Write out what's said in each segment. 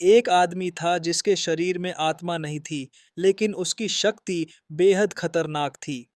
एक आदमी था जिसके शरीर में आत्मा नहीं थी, लेकिन उसकी शक्ति बेहद खतरनाक थी।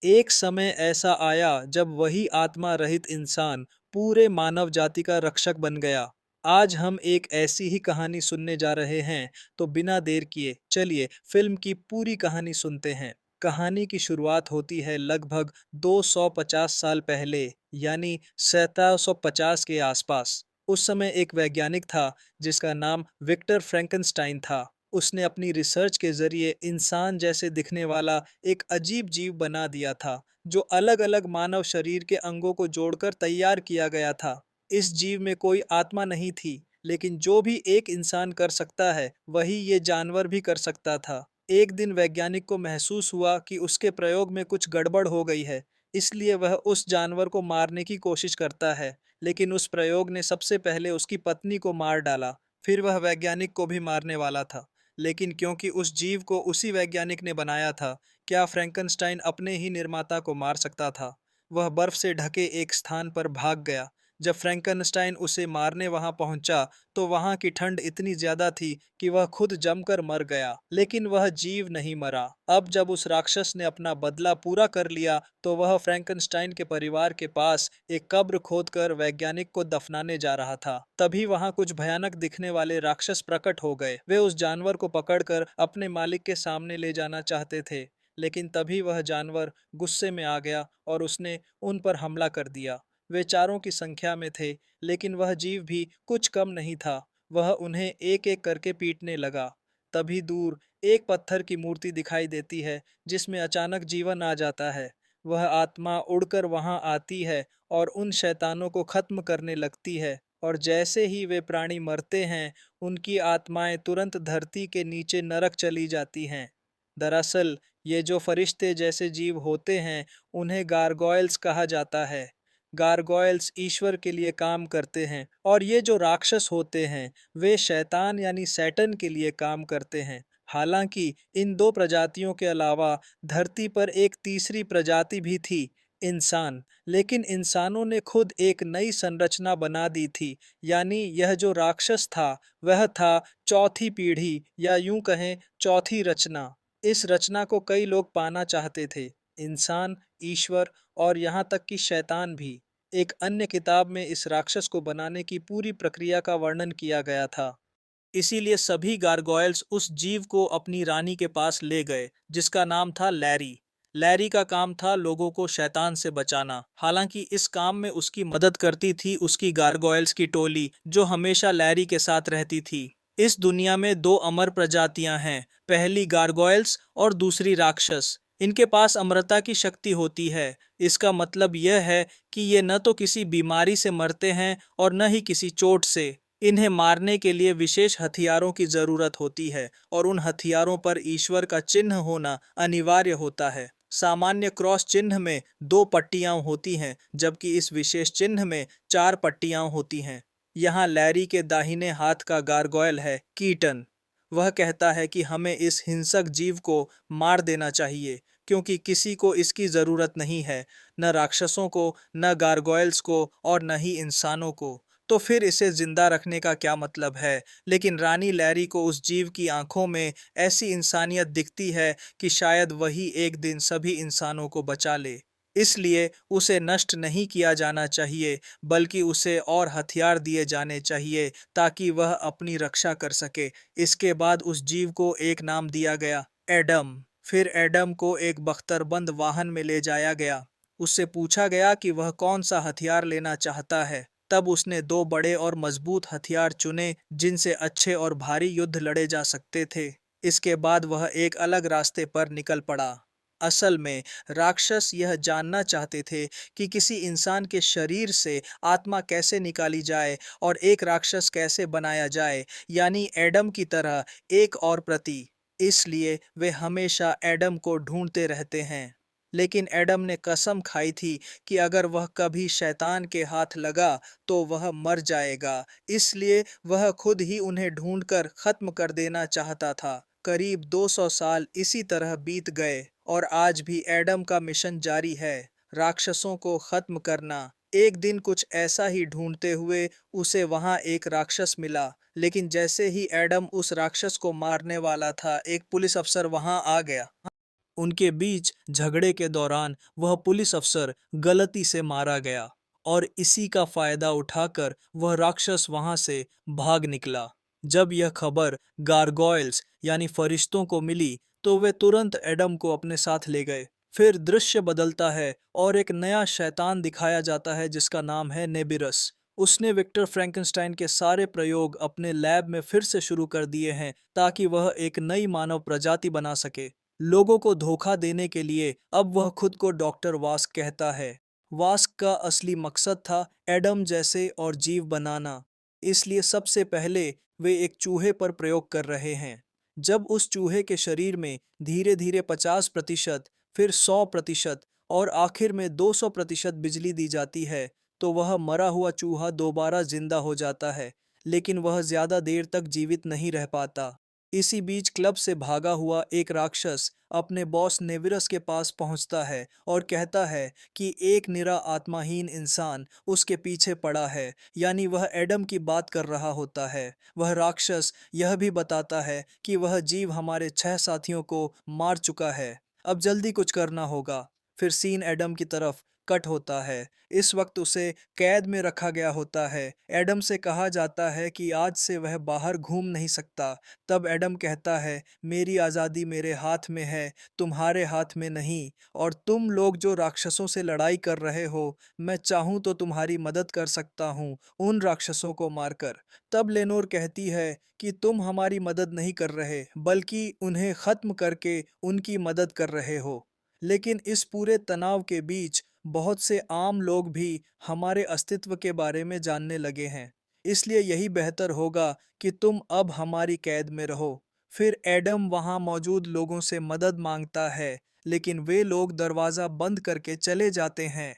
एक समय ऐसा आया जब वही आत्मा रहित इंसान पूरे मानव जाति का रक्षक बन गया। आज हम एक ऐसी ही कहानी सुनने जा रहे हैं, तो बिना देर किए चलिए फिल्म की पूरी कहानी सुनते हैं। कहानी की शुरुआत होती है लगभग 250 साल पहले, यानी 1750 के आसपास। उस समय एक वैज्ञानिक था जिसका नाम विक्टर फ्रैंकनस्टाइन था। उसने अपनी रिसर्च के जरिए इंसान जैसे दिखने वाला एक अजीब जीव बना दिया था, जो अलग-अलग मानव शरीर के अंगों को जोड़कर तैयार किया गया था। इस जीव में कोई आत्मा नहीं थी, लेकिन जो भी एक इंसान कर सकता है, वही ये जानवर भी कर सकता था। एक दिन वैज्ञानिक को महसूस हुआ कि उसके प्रयोग में कुछ गड़बड़ हो गई है, इसलिए वह उस जानवर को मारने की कोशिश करता है। लेकिन उस प्रयोग ने सबसे पहले उसकी पत्नी को मार डाला, फिर वह वैज्ञानिक को भी मारने वाला था। लेकिन क्योंकि उस जीव को उसी वैज्ञानिक ने बनाया था, क्या फ्रैंकनस्टाइन अपने ही निर्माता को मार सकता था? वह बर्फ से ढके एक स्थान पर भाग गया। जब फ्रैंकनस्टाइन उसे मारने वहां पहुंचा, तो वहां की ठंड इतनी ज्यादा थी कि वह खुद जमकर मर गया। लेकिन वह जीव नहीं मरा। अब जब उस राक्षस ने अपना बदला पूरा कर लिया, तो वह फ्रैंकनस्टाइन के परिवार के पास एक कब्र खोदकर वैज्ञानिक को दफनाने जा रहा था। तभी वहां कुछ भयानक दिखने वाले राक्षस प्रकट हो गए। वे उस जानवर को पकड़कर अपने मालिक के सामने ले जाना चाहते थे, लेकिन तभी वह जानवर गुस्से में आ गया और उसने उन पर हमला कर दिया। वे चारों की संख्या में थे, लेकिन वह जीव भी कुछ कम नहीं था। वह उन्हें एक-एक करके पीटने लगा। तभी दूर एक पत्थर की मूर्ति दिखाई देती है, जिसमें अचानक जीवन आ जाता है। वह आत्मा उड़कर वहां आती है और उन शैतानों को खत्म करने लगती है। और जैसे ही वे प्राणी मरते हैं, उनकी आत्माएं तुरंत धरती के नीचे नरक चली जाती हैं। दरअसल ये जो फरिश्ते जैसे जीव होते हैं, उन्हें गारगोयल्स कहा जाता है। गारगोयल्स ईश्वर के लिए काम करते हैं, और ये जो राक्षस होते हैं, वे शैतान यानी सैटन के लिए काम करते हैं। हालांकि इन दो प्रजातियों के अलावा धरती पर एक तीसरी प्रजाति भी थी, इंसान। लेकिन इंसानों ने खुद एक नई संरचना बना दी थी, यानी यह जो राक्षस था, वह था चौथी पीढ़ी, या यूं कहें चौथी रचना। इस रचना को कई लोग पाना चाहते थे, इंसान, ईश्वर और यहाँ तक कि शैतान भी। एक अन्य किताब में इस राक्षस को बनाने की पूरी प्रक्रिया का वर्णन किया गया था। इसीलिए सभी गारगोयल्स उस जीव को अपनी रानी के पास ले गए, जिसका नाम था लैरी। लैरी का काम था लोगों को शैतान से बचाना। हालांकि इस काम में उसकी मदद करती थी उसकी गारगोयल्स की टोली, जो हमेशा लैरी के साथ रहती थी। इस दुनिया में दो अमर प्रजातियां हैं, पहली गारगोयल्स और दूसरी राक्षस। इनके पास अमरता की शक्ति होती है। इसका मतलब यह है कि ये न तो किसी बीमारी से मरते हैं और न ही किसी चोट से। इन्हें मारने के लिए विशेष हथियारों की जरूरत होती है, और उन हथियारों पर ईश्वर का चिन्ह होना अनिवार्य होता है। सामान्य क्रॉस चिन्ह में दो पट्टियां होती हैं, जबकि इस विशेष चिन्ह में चार पट्टियां होती हैं। यहाँ लैरी के दाहिने हाथ का गारगोयल है कीटन। वह कहता है कि हमें इस हिंसक जीव को मार देना चाहिए, क्योंकि किसी को इसकी जरूरत नहीं है, न राक्षसों को, न गारगोयल्स को, और न ही इंसानों को। तो फिर इसे जिंदा रखने का क्या मतलब है? लेकिन रानी लैरी को उस जीव की आंखों में ऐसी इंसानियत दिखती है कि शायद वही एक दिन सभी इंसानों को बचा ले। इसलिए उसे नष्ट नहीं किया जाना चाहिए, बल्कि उसे और हथियार दिए जाने चाहिए, ताकि वह अपनी रक्षा कर सके। इसके बाद उस जीव को एक नाम दिया गया, एडम। फिर एडम को एक बख्तरबंद वाहन में ले जाया गया। उससे पूछा गया कि वह कौन सा हथियार लेना चाहता है। तब उसने दो बड़े और मजबूत हथियार चुने, जिनसे अच्छे और भारी युद्ध लड़े जा सकते थे। इसके बाद वह एक अलग रास्ते पर निकल पड़ा। असल में राक्षस यह जानना चाहते थे कि किसी इंसान के शरीर से आत्मा कैसे निकाली जाए और एक राक्षस कैसे बनाया जाए, यानी एडम की तरह एक और प्रति। इसलिए वे हमेशा एडम को ढूंढते रहते हैं। लेकिन एडम ने कसम खाई थी कि अगर वह कभी शैतान के हाथ लगा तो वह मर जाएगा। इसलिए वह खुद ही उन्हें ढूंढकर खत्म कर देना चाहता था। करीब 200 साल इसी तरह बीत गए, और आज भी एडम का मिशन जारी है, राक्षसों को खत्म करना, एक दिन कुछ ऐसा ही ढूंढते हुए उसे वहां एक राक्षस मिला, लेकिन जैसे ही एडम उस राक्षस को मारने वाला था, एक पुलिस अफसर वहां आ गया। उनके बीच झगड़े के दौरान वह पुलिस अफसर गलती से मारा गया और इसी का फायदा उठाकर वह राक्षस वहां से भाग निकला। जब यह खबर गारगोयल्स यानी फरिश्तों को मिली तो वे तुरंत एडम को अपने साथ ले गए। फिर दृश्य बदलता है और एक नया शैतान दिखाया जाता है जिसका नाम है नेबिरस। उसने विक्टर फ्रैंकनस्टाइन के सारे प्रयोग अपने लैब में फिर से शुरू कर दिए हैं ताकि वह एक नई मानव प्रजाति बना सके। लोगों को धोखा देने के लिए अब वह खुद को डॉक्टर वास्क कहता है। वास्क का असली मकसद था एडम जैसे और जीव बनाना, इसलिए सबसे पहले वे एक चूहे पर प्रयोग कर रहे हैं। जब उस चूहे के शरीर में धीरे धीरे 50%, फिर 100% और आखिर में 200% बिजली दी जाती है तो वह मरा हुआ चूहा दोबारा जिंदा हो जाता है, लेकिन वह ज्यादा देर तक जीवित नहीं रह पाता। इसी बीच क्लब से भागा हुआ एक राक्षस अपने बॉस नेविरस के पास पहुंचता है और कहता है कि एक निरा आत्माहीन इंसान उसके पीछे पड़ा है, यानी वह एडम की बात कर रहा होता है। वह राक्षस यह भी बताता है कि वह जीव हमारे 6 साथियों को मार चुका है, अब जल्दी कुछ करना होगा। फिर सीन एडम की तरफ कट होता है। इस वक्त उसे कैद में रखा गया होता है। एडम से कहा जाता है कि आज से वह बाहर घूम नहीं सकता। तब एडम कहता है, मेरी आज़ादी मेरे हाथ में है, तुम्हारे हाथ में नहीं। और तुम लोग जो राक्षसों से लड़ाई कर रहे हो, मैं चाहूँ तो तुम्हारी मदद कर सकता हूँ उन राक्षसों को मारकर। तब लेनोर कहती है कि तुम हमारी मदद नहीं कर रहे, बल्कि उन्हें ख़त्म करके उनकी मदद कर रहे हो। लेकिन इस पूरे तनाव के बीच बहुत से आम लोग भी हमारे अस्तित्व के बारे में जानने लगे हैं, इसलिए यही बेहतर होगा कि तुम अब हमारी कैद में रहो। फिर एडम वहां मौजूद लोगों से मदद मांगता है, लेकिन वे लोग दरवाज़ा बंद करके चले जाते हैं।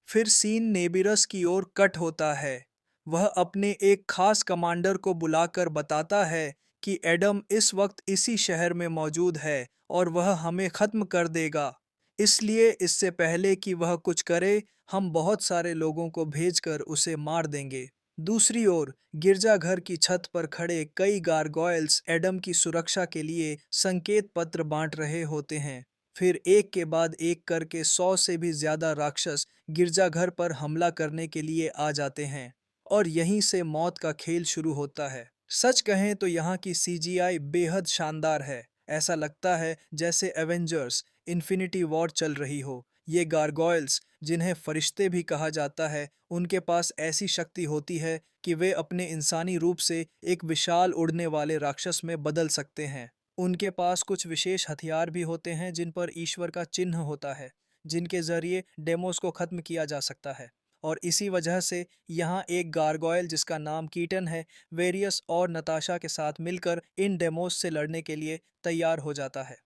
फिर सीन नेबिरस की ओर कट होता है। वह अपने एक खास कमांडर को बुलाकर बताता है कि एडम इस वक्त इसी शहर में मौजूद है और वह हमें ख़त्म कर देगा। इसलिए इससे पहले कि वह कुछ करे, हम बहुत सारे लोगों को भेजकर उसे मार देंगे। दूसरी ओर गिरजाघर की छत पर खड़े कई गारगोयल्स एडम की सुरक्षा के लिए संकेत पत्र बांट रहे होते हैं। फिर एक के बाद एक करके 100 से भी ज्यादा राक्षस गिरजाघर पर हमला करने के लिए आ जाते हैं और यहीं से मौत का खेल शुरू होता है। सच कहें तो यहाँ की सीजीआई बेहद शानदार है। ऐसा लगता है जैसे एवेंजर्स इन्फिनिटी वॉर चल रही हो। ये गारगोयल्स, जिन्हें फरिश्ते भी कहा जाता है, उनके पास ऐसी शक्ति होती है कि वे अपने इंसानी रूप से एक विशाल उड़ने वाले राक्षस में बदल सकते हैं। उनके पास कुछ विशेष हथियार भी होते हैं जिन पर ईश्वर का चिन्ह होता है, जिनके जरिए डेमोस को खत्म किया जा सकता है। और इसी वजह से यहाँ एक गारगोयल जिसका नाम कीटन है, वेरियस और नताशा के साथ मिलकर इन डेमोस से लड़ने के लिए तैयार हो जाता है।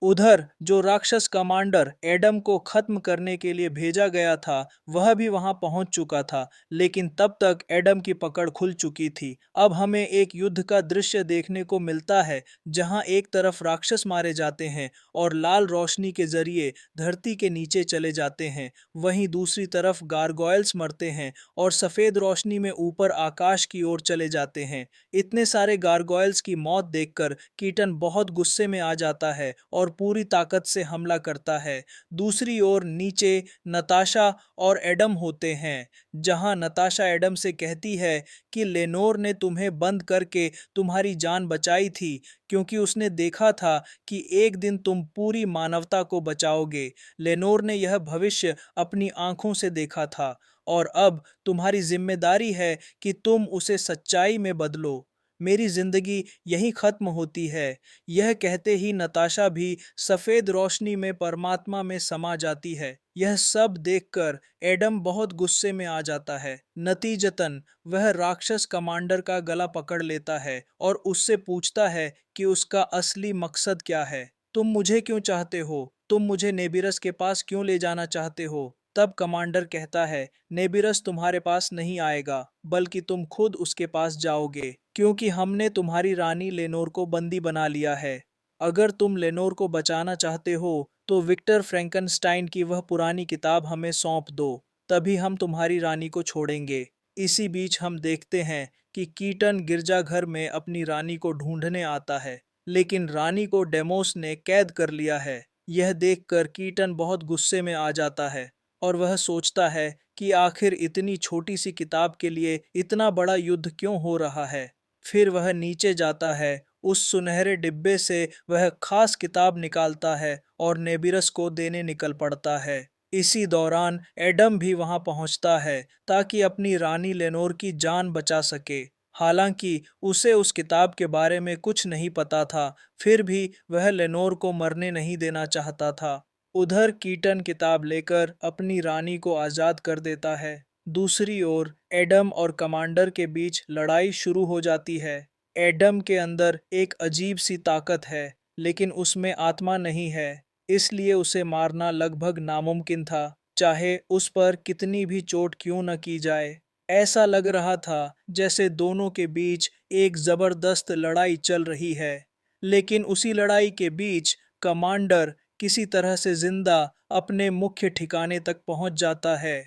उधर जो राक्षस कमांडर एडम को खत्म करने के लिए भेजा गया था वह भी वहां पहुंच चुका था, लेकिन तब तक एडम की पकड़ खुल चुकी थी। अब हमें एक युद्ध का दृश्य देखने को मिलता है जहां एक तरफ राक्षस मारे जाते हैं और लाल रोशनी के जरिए धरती के नीचे चले जाते हैं, वहीं दूसरी तरफ गारगोयल्स मरते हैं और सफेद रोशनी में ऊपर आकाश की ओर चले जाते हैं। इतने सारे गारगोयल्स की मौत देखकर कीटन बहुत गुस्से में आ जाता है और पूरी ताकत से हमला करता है। दूसरी ओर नीचे नताशा और एडम होते हैं, जहां नताशा एडम से कहती है कि लेनोर ने तुम्हें बंद करके तुम्हारी जान बचाई थी, क्योंकि उसने देखा था कि एक दिन तुम पूरी मानवता को बचाओगे। लेनोर ने यह भविष्य अपनी आंखों से देखा था और अब तुम्हारी जिम्मेदारी है कि तुम उसे सच्चाई में बदलो। मेरी जिंदगी यही खत्म होती है। यह कहते ही नताशा भी सफेद रोशनी में परमात्मा में समा जाती है। यह सब देखकर एडम बहुत गुस्से में आ जाता है। नतीजतन वह राक्षस कमांडर का गला पकड़ लेता है और उससे पूछता है कि उसका असली मकसद क्या है। तुम मुझे क्यों चाहते हो? तुम मुझे नेबिरस के पास क्यों ले जाना चाहते हो? तब कमांडर कहता है, नेबिरस तुम्हारे पास नहीं आएगा, बल्कि तुम खुद उसके पास जाओगे, क्योंकि हमने तुम्हारी रानी लेनोर को बंदी बना लिया है। अगर तुम लेनोर को बचाना चाहते हो तो विक्टर फ्रैंकनस्टाइन की वह पुरानी किताब हमें सौंप दो। तभी हम तुम्हारी रानी को छोड़ेंगे। इसी बीच हम देखते हैं कि कीटन गिरजाघर में अपनी रानी को ढूंढने आता है, लेकिन रानी को डेमोस ने कैद कर लिया है। यह देखकर कीटन बहुत गुस्से में आ जाता है और वह सोचता है कि आखिर इतनी छोटी सी किताब के लिए इतना बड़ा युद्ध क्यों हो रहा है। फिर वह नीचे जाता है, उस सुनहरे डिब्बे से वह खास किताब निकालता है और नेबिरस को देने निकल पड़ता है। इसी दौरान एडम भी वहां पहुंचता है ताकि अपनी रानी लेनोर की जान बचा सके। हालांकि उसे उस किताब के बारे में कुछ नहीं पता था, फिर भी वह लेनोर को मरने नहीं देना चाहता था। उधर कीटन किताब लेकर अपनी रानी को आज़ाद कर देता है। दूसरी ओर एडम और कमांडर के बीच लड़ाई शुरू हो जाती है। एडम के अंदर एक अजीब सी ताकत है, लेकिन उसमें आत्मा नहीं है, इसलिए उसे मारना लगभग नामुमकिन था, चाहे उस पर कितनी भी चोट क्यों न की जाए। ऐसा लग रहा था जैसे दोनों के बीच एक जबरदस्त लड़ाई चल रही है। लेकिन उसी लड़ाई के बीच कमांडर किसी तरह से जिंदा अपने मुख्य ठिकाने तक पहुंच जाता है।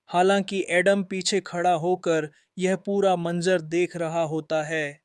हालांकि एडम पीछे खड़ा होकर यह पूरा मंजर देख रहा होता है,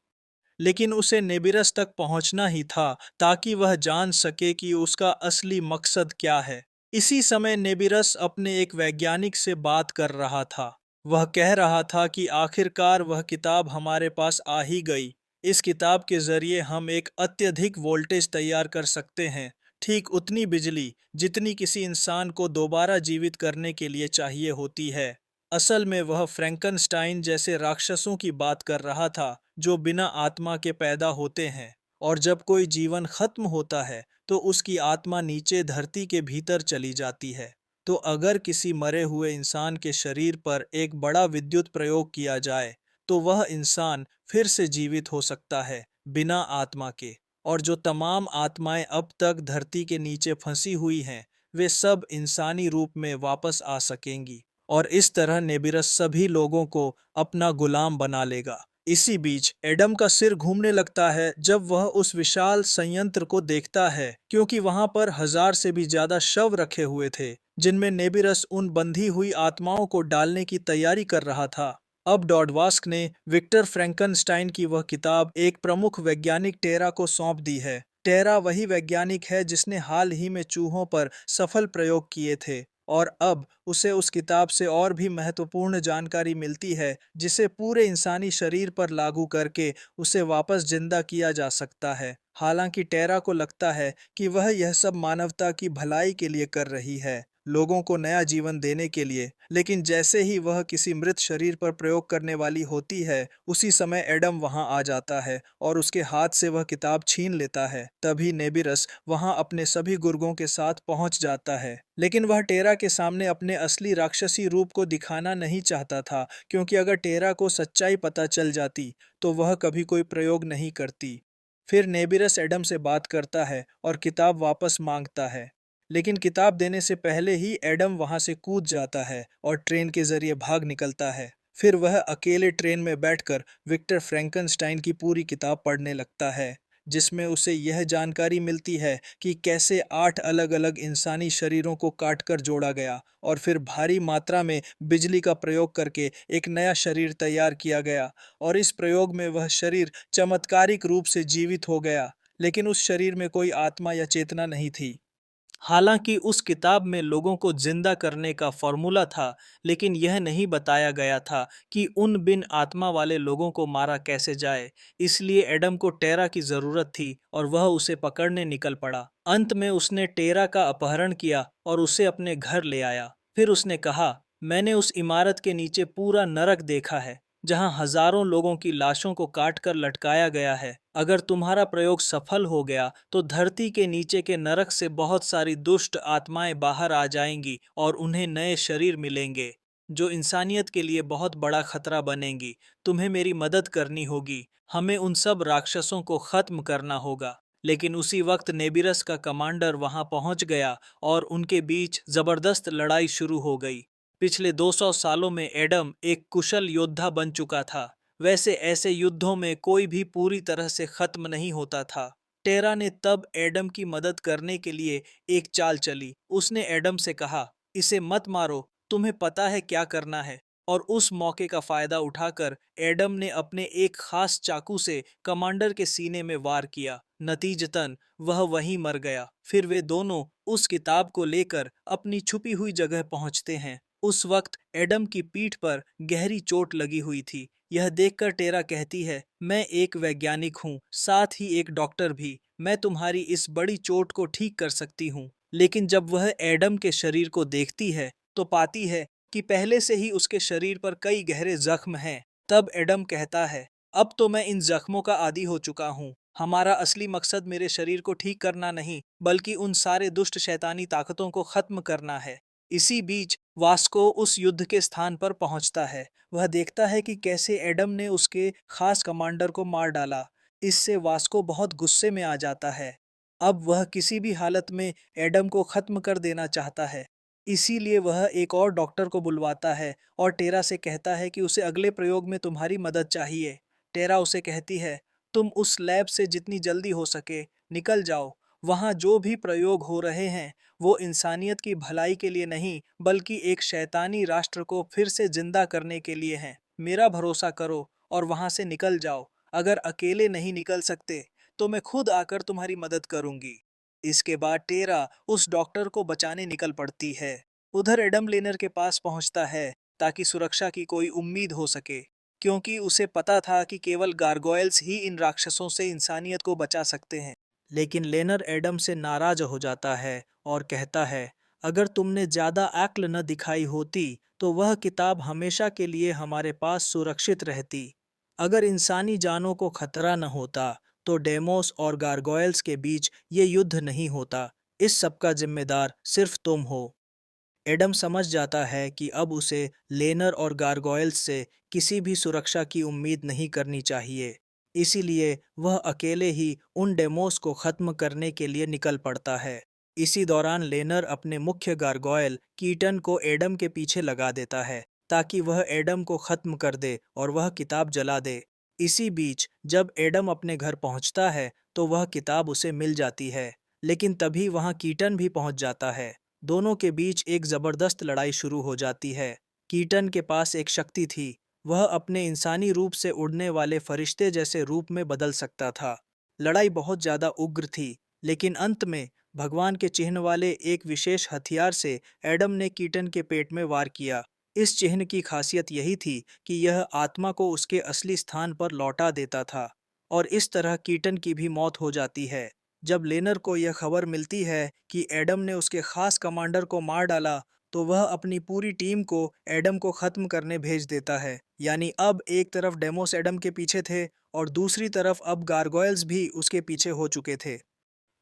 लेकिन उसे नेबिरस तक पहुंचना ही था ताकि वह जान सके कि उसका असली मकसद क्या है। इसी समय नेबिरस अपने एक वैज्ञानिक से बात कर रहा था। वह कह रहा था कि आखिरकार वह किताब हमारे पास आ ही गई। इस किताब के जरिए हम एक अत्यधिक वोल्टेज तैयार कर सकते हैं, ठीक उतनी बिजली जितनी किसी इंसान को दोबारा जीवित करने के लिए चाहिए होती है। असल में वह फ्रैंकनस्टाइन जैसे राक्षसों की बात कर रहा था, जो बिना आत्मा के पैदा होते हैं, और जब कोई जीवन खत्म होता है तो उसकी आत्मा नीचे धरती के भीतर चली जाती है। तो अगर किसी मरे हुए इंसान के शरीर पर एक बड़ा विद्युत प्रयोग किया जाए तो वह इंसान फिर से जीवित हो सकता है बिना आत्मा के, और जो तमाम आत्माएं अब तक धरती के नीचे फंसी हुई हैं वे सब इंसानी रूप में वापस आ सकेंगी, और इस तरह नेबिरस सभी लोगों को अपना गुलाम बना लेगा। इसी बीच एडम का सिर घूमने लगता है जब वह उस विशाल संयंत्र को देखता है, क्योंकि वहां पर 1000 से भी ज्यादा शव रखे हुए थे जिनमें नेबिरस उन बंधी हुई आत्माओं को डालने की तैयारी कर रहा था। अब डॉडवास्क ने विक्टर फ्रैंकनस्टाइन की वह किताब एक प्रमुख वैज्ञानिक टेरा को सौंप दी है। टेरा वही वैज्ञानिक है जिसने हाल ही में चूहों पर सफल प्रयोग किए थे, और अब उसे उस किताब से और भी महत्वपूर्ण जानकारी मिलती है जिसे पूरे इंसानी शरीर पर लागू करके उसे वापस जिंदा किया जा सकता है। हालांकि टेरा को लगता है कि वह यह सब मानवता की भलाई के लिए कर रही है, लोगों को नया जीवन देने के लिए, लेकिन जैसे ही वह किसी मृत शरीर पर प्रयोग करने वाली होती है उसी समय एडम वहां आ जाता है और उसके हाथ से वह किताब छीन लेता है। तभी नेबिरस वहां अपने सभी गुर्गों के साथ पहुंच जाता है, लेकिन वह टेरा के सामने अपने असली राक्षसी रूप को दिखाना नहीं चाहता था, क्योंकि अगर टेरा को सच्चाई पता चल जाती तो वह कभी कोई प्रयोग नहीं करती। फिर नेबिरस एडम से बात करता है और किताब वापस मांगता है, लेकिन किताब देने से पहले ही एडम वहां से कूद जाता है और ट्रेन के जरिए भाग निकलता है। फिर वह अकेले ट्रेन में बैठकर विक्टर फ्रैंकनस्टाइन की पूरी किताब पढ़ने लगता है, जिसमें उसे यह जानकारी मिलती है कि कैसे 8 अलग-अलग इंसानी शरीरों को काटकर जोड़ा गया और फिर भारी मात्रा में बिजली का प्रयोग करके एक नया शरीर तैयार किया गया, और इस प्रयोग में वह शरीर चमत्कारिक रूप से जीवित हो गया, लेकिन उस शरीर में कोई आत्मा या चेतना नहीं थी। हालांकि उस किताब में लोगों को जिंदा करने का फॉर्मूला था, लेकिन यह नहीं बताया गया था कि उन बिन आत्मा वाले लोगों को मारा कैसे जाए। इसलिए एडम को टेरा की जरूरत थी और वह उसे पकड़ने निकल पड़ा। अंत में उसने टेरा का अपहरण किया और उसे अपने घर ले आया। फिर उसने कहा, मैंने उस इमारत के नीचे पूरा नरक देखा है जहां हजारों लोगों की लाशों को काटकर लटकाया गया है। अगर तुम्हारा प्रयोग सफल हो गया तो धरती के नीचे के नरक से बहुत सारी दुष्ट आत्माएं बाहर आ जाएंगी और उन्हें नए शरीर मिलेंगे जो इंसानियत के लिए बहुत बड़ा खतरा बनेंगी। तुम्हें मेरी मदद करनी होगी, हमें उन सब राक्षसों को खत्म करना होगा। लेकिन उसी वक्त नेबिरस का कमांडर वहां पहुंच गया और उनके बीच जबरदस्त लड़ाई शुरू हो गई। पिछले 200 सालों में एडम एक कुशल योद्धा बन चुका था। वैसे ऐसे युद्धों में कोई भी पूरी तरह से खत्म नहीं होता था। टेरा ने तब एडम की मदद करने के लिए एक चाल चली। उसने एडम से कहा, इसे मत मारो, तुम्हें पता है क्या करना है। और उस मौके का फायदा उठाकर एडम ने अपने एक खास चाकू से कमांडर के सीने में वार किया। नतीजतन वह वहीं मर गया। फिर वे दोनों उस किताब को लेकर अपनी छुपी हुई जगह पहुंचते हैं। उस वक्त एडम की पीठ पर गहरी चोट लगी हुई थी। यह देखकर टेरा कहती है, मैं एक वैज्ञानिक हूँ, साथ ही एक डॉक्टर भी। मैं तुम्हारी इस बड़ी चोट को ठीक कर सकती हूँ। लेकिन जब वह एडम के शरीर को देखती है तो पाती है कि पहले से ही उसके शरीर पर कई गहरे जख्म हैं। तब एडम कहता है, अब तो मैं इन जख्मों का आदी हो चुका हूँ। हमारा असली मकसद मेरे शरीर को ठीक करना नहीं, बल्कि उन सारे दुष्ट शैतानी ताकतों को खत्म करना है। इसी बीच वास्को उस युद्ध के स्थान पर पहुंचता है। वह देखता है कि कैसे एडम ने उसके खास कमांडर को मार डाला। इससे वास्को बहुत गुस्से में आ जाता है। अब वह किसी भी हालत में एडम को खत्म कर देना चाहता है। इसीलिए वह एक और डॉक्टर को बुलवाता है और टेरा से कहता है कि उसे अगले प्रयोग में तुम्हारी मदद चाहिए। टेरा उसे कहती है, तुम उस लैब से जितनी जल्दी हो सके निकल जाओ। वहाँ जो भी प्रयोग हो रहे हैं वो इंसानियत की भलाई के लिए नहीं, बल्कि एक शैतानी राष्ट्र को फिर से जिंदा करने के लिए हैं। मेरा भरोसा करो और वहाँ से निकल जाओ। अगर अकेले नहीं निकल सकते तो मैं खुद आकर तुम्हारी मदद करूंगी। इसके बाद टेरा उस डॉक्टर को बचाने निकल पड़ती है। उधर एडम लेनर के पास पहुंचता है ताकि सुरक्षा की कोई उम्मीद हो सके, क्योंकि उसे पता था कि केवल गारगोयल्स ही इन राक्षसों से इंसानियत को बचा सकते हैं। लेकिन लेनर एडम से नाराज हो जाता है और कहता है, अगर तुमने ज्यादा अक्ल न दिखाई होती तो वह किताब हमेशा के लिए हमारे पास सुरक्षित रहती। अगर इंसानी जानों को खतरा न होता तो डेमोस और गारगोयल्स के बीच ये युद्ध नहीं होता। इस सब का जिम्मेदार सिर्फ तुम हो। एडम समझ जाता है कि अब उसे लेनर और गारगोयल्स से किसी भी सुरक्षा की उम्मीद नहीं करनी चाहिए। इसीलिए वह अकेले ही उन डेमोस को खत्म करने के लिए निकल पड़ता है। इसी दौरान लेनर अपने मुख्य गारगोयल कीटन को एडम के पीछे लगा देता है ताकि वह एडम को खत्म कर दे और वह किताब जला दे। इसी बीच जब एडम अपने घर पहुंचता है तो वह किताब उसे मिल जाती है। लेकिन तभी वहां कीटन भी पहुंच जाता है। दोनों के बीच एक जबरदस्त लड़ाई शुरू हो जाती है। कीटन के पास एक शक्ति थी, वह अपने इंसानी रूप से उड़ने वाले फरिश्ते जैसे रूप में बदल सकता था। लड़ाई बहुत ज्यादा उग्र थी, लेकिन अंत में भगवान के चिन्ह वाले एक विशेष हथियार से एडम ने कीटन के पेट में वार किया। इस चिन्ह की खासियत यही थी कि यह आत्मा को उसके असली स्थान पर लौटा देता था, और इस तरह कीटन की भी मौत हो जाती है। जब लेनर को यह खबर मिलती है कि एडम ने उसके खास कमांडर को मार डाला, तो वह अपनी पूरी टीम को एडम को खत्म करने भेज देता है। यानी अब एक तरफ डेमोस एडम के पीछे थे और दूसरी तरफ अब गारगोयल्स भी उसके पीछे हो चुके थे।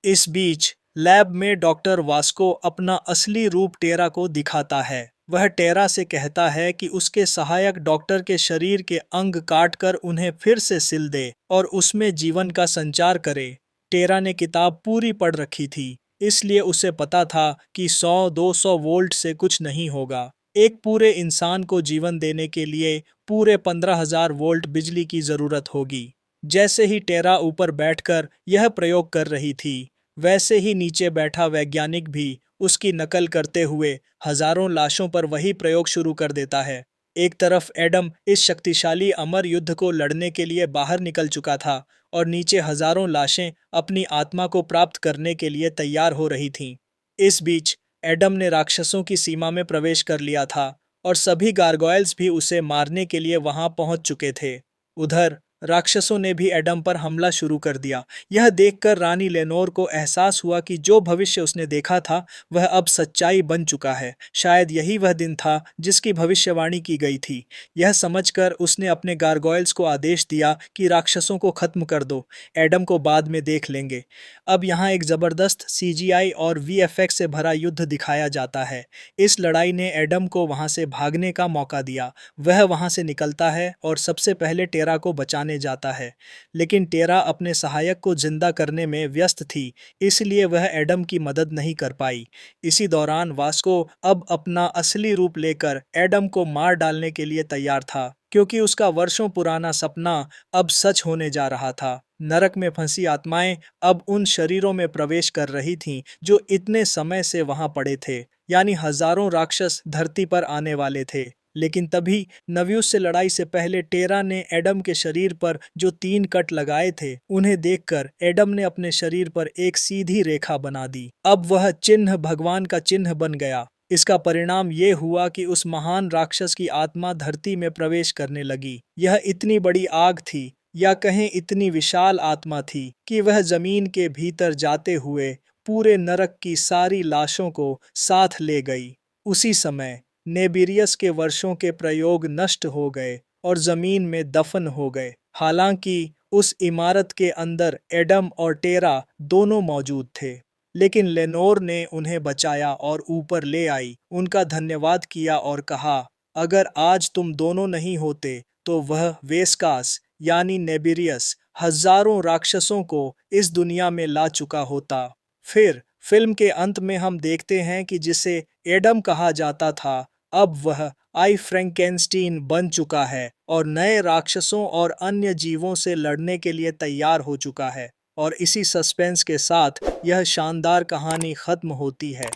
इस बीच लैब में डॉक्टर वास्को अपना असली रूप टेरा को दिखाता है। वह टेरा से कहता है कि उसके सहायक डॉक्टर के शरीर के अंग काटकर उन्हें फिर से सिल दे और उसमें जीवन का संचार करे। टेरा ने किताब पूरी पढ़ रखी थी, इसलिए उसे पता था कि 100-200 वोल्ट से कुछ नहीं होगा। एक पूरे इंसान को जीवन देने के लिए पूरे 15,000 वोल्ट बिजली की जरूरत होगी। जैसे ही टेरा ऊपर बैठकर यह प्रयोग कर रही थी, वैसे ही नीचे बैठा वैज्ञानिक भी उसकी नकल करते हुए हजारों लाशों पर वही प्रयोग शुरू कर देता है। एक तरफ एडम इस शक्तिशाली अमर युद्ध को लड़ने के लिए बाहर निकल चुका था और नीचे हजारों लाशें अपनी आत्मा को प्राप्त करने के लिए तैयार हो रही थीं। इस बीच एडम ने राक्षसों की सीमा में प्रवेश कर लिया था और सभी गारगोयल्स भी उसे मारने के लिए वहां पहुंच चुके थे। उधर राक्षसों ने भी एडम पर हमला शुरू कर दिया। यह देखकर रानी लेनोर को एहसास हुआ कि जो भविष्य उसने देखा था वह अब सच्चाई बन चुका है। शायद यही वह दिन था जिसकी भविष्यवाणी की गई थी। यह समझकर उसने अपने गारगोयल्स को आदेश दिया कि राक्षसों को खत्म कर दो, एडम को बाद में देख लेंगे। अब यहाँ एक जबरदस्त सीजीआई और वीएफएक्स से भरा युद्ध दिखाया जाता है। इस लड़ाई ने एडम को वहां से भागने का मौका दिया। वह वहां से निकलता है और सबसे पहले टेरा को बचाने जाता है, लेकिन टेरा अपने सहायक को जिंदा करने में व्यस्त थी, इसलिए वह एडम की मदद नहीं कर पाई। इसी दौरान वास्को अब अपना असली रूप लेकर एडम को मार डालने के लिए तैयार था, क्योंकि उसका वर्षों पुराना सपना अब सच होने जा रहा था। नरक में फंसी आत्माएं अब उन शरीरों में प्रवेश कर रही थीं जो इतने समय से वहां पड़े थे, यानी हजारों राक्षस धरती पर आने वाले थे। लेकिन तभी नव्युस से लड़ाई से पहले टेरा ने एडम के शरीर पर जो 3 कट लगाए थे, उन्हें देखकर एडम ने अपने शरीर पर एक सीधी रेखा बना दी। अब वह चिन्ह भगवान का चिन्ह बन गया। इसका परिणाम ये हुआ कि उस महान राक्षस की आत्मा धरती में प्रवेश करने लगी। यह इतनी बड़ी आग थी, या कहें इतनी विशाल आत्मा थी, कि वह जमीन के भीतर जाते हुए पूरे नरक की सारी लाशों को साथ ले गई। उसी समय नेबिरियस के वर्षों के प्रयोग नष्ट हो गए और जमीन में दफन हो गए। हालांकि उस इमारत के अंदर एडम और टेरा दोनों मौजूद थे, लेकिन लेनोर ने उन्हें बचाया और ऊपर ले आई, उनका धन्यवाद किया और कहा, अगर आज तुम दोनों नहीं होते तो वह वेस्कास यानी नेबिरियस हजारों राक्षसों को इस दुनिया में ला चुका होता। फिर फिल्म के अंत में हम देखते हैं कि जिसे एडम कहा जाता था, अब वह आई फ्रैंकेनस्टीन बन चुका है और नए राक्षसों और अन्य जीवों से लड़ने के लिए तैयार हो चुका है। और इसी सस्पेंस के साथ यह शानदार कहानी खत्म होती है।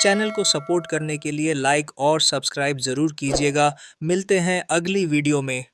चैनल को सपोर्ट करने के लिए लाइक और सब्सक्राइब जरूर कीजिएगा। मिलते हैं अगली वीडियो में।